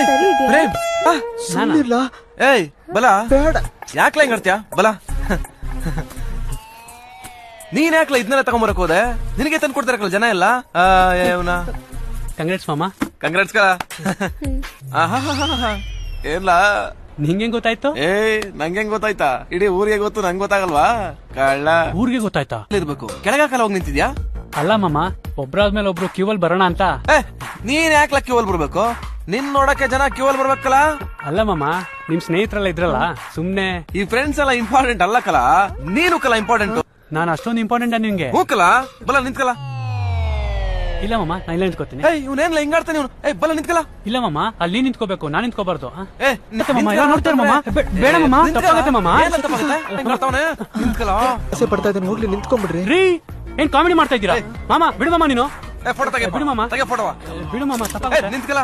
ಸರಿ ಇದೆಯಾ? ಪ್ರೇಮ್ ಸುಮ್ನಿರ್ಲ ಏಯ್ ಬಲ ಬೇಡ ಯಾಕ್ಲ ಹಿಂಗ್ ಆಡ್ತೀಯ ಬಲ ನೀನ್ ಯಾಕ್ಲ ಇದನ್ನೆಲ್ಲ ತಗೊಂಬರಕ್ ಹೋದೆ ನಿನಗೆ ತಂದು ಕೊಡ್ತಾರಲ್ಲ ಜನ ಎಲ್ಲ ಕಂಗ್ರಾಟ್ಸ್ ಮಾಮ. ಕಂಗ್ರಾಟ್ಸ್ ಕಲ ಏನ್ಲ ನಿಂಗೆ ಗೊತ್ತಾಯ್ತು? ನಂಗೆ ಹೆಂಗ್ ಗೊತ್ತಾಯ್ತಾ ಇಡೀ ಊರಿಗೆ ಗೊತ್ತು ನಂಗೆ ಗೊತ್ತಾಗಲ್ವಾ ಕಳ್ಳ ಊರಿಗೆ ಗೊತ್ತಾಯ್ತಾ? ಇರ್ಬೇಕು ಕೆಳಗಾಕಲ್ಲ ಹೋಗಿ ನಿಂತಿದ್ಯಾ ಅಲ್ಲ ಮಾಮ, ಒಬ್ರಾದ್ಮೇಲೆ ಒಬ್ರು ಕ್ಯೂವಲ್ ಬರೋಣ ಅಂತ. ನೀನ್ ಯಾಕ್ಲ ಕ್ಯೂವಲ್ ಬರ್ಬೇಕು ನಿನ್ ನೋಡಕ್ಕೆ ಜನ ಕ್ಯೂವಲ್ ಬರ್ಬೇಕಲ್ಲ. ಅಲ್ಲ ಮಾಮ, ನಿಮ್ ಸ್ನೇಹಿತರೆಲ್ಲ ಇದ್ರಲ್ಲ ಸುಮ್ನೆ. ಈ ಫ್ರೆಂಡ್ಸ್ ಎಲ್ಲ ಇಂಪಾರ್ಟೆಂಟ್ ಅಲ್ಲ ಕಲ, ನೀನು ಕಲ ಇಂಪಾರ್ಟೆಂಟ್. ನಾನು ಅಷ್ಟೊಂದು ಇಂಪಾರ್ಟೆಂಟ್ ನಿಮ್ಗೆ? ಹೂ ಕಲ, ಬಲ ನಿಂತ್ಕಲ. ಇಲ್ಲ ಮಾಮ, ನಾ ಇಲ್ಲ ನಿಂತ್ಕೋತೀನಿ. ಇವ್ನೇನ್ಲ ಹಿಂಗಾಡ್ತಾನೆ ಇವನು. ಬಲ ನಿಂತ್ಕಲ. ಇಲ್ಲ ಮಾಮ, ಅಲ್ಲಿ ನಿಂತ್ಕೋಬೇಕು, ನಾನ್ ನಿಂತ್ಕೋಬಾರ್ದು. ನೋಡ್ತಾರೆ ಮಾಮ, ಬೇಡ ಮಾಮ, ತಪ್ಪಾಗತ್ತೆ ಮಾಮ. ನಿಂತ್ಕಲ. ಆಸೆ ಪಡ್ತಾ ಇದ್ದಾನೆ, ಹೋಗ್ಲಿ ನಿಂತ್ಕೊಂಡ್ಬಿಡ್ರಿ. ರೀ, ಏನ್ ಕಾಮಿಡಿ ಮಾಡ್ತಾ ಇದ್ದೀರಾ ಮಾಮ? ಬಿಡು ಮಾಮ ನೀನು. ಫೋಟೋ ತೆಗೆ, ಬಿಡು ಮಾಮ, ತೆಗೆ ಫೋಟೋ. ಬಿಡು ಮಾಮ, ತಪ್ಪಾಗತ್ತೆ. ನಿಂತ್ಕಲ.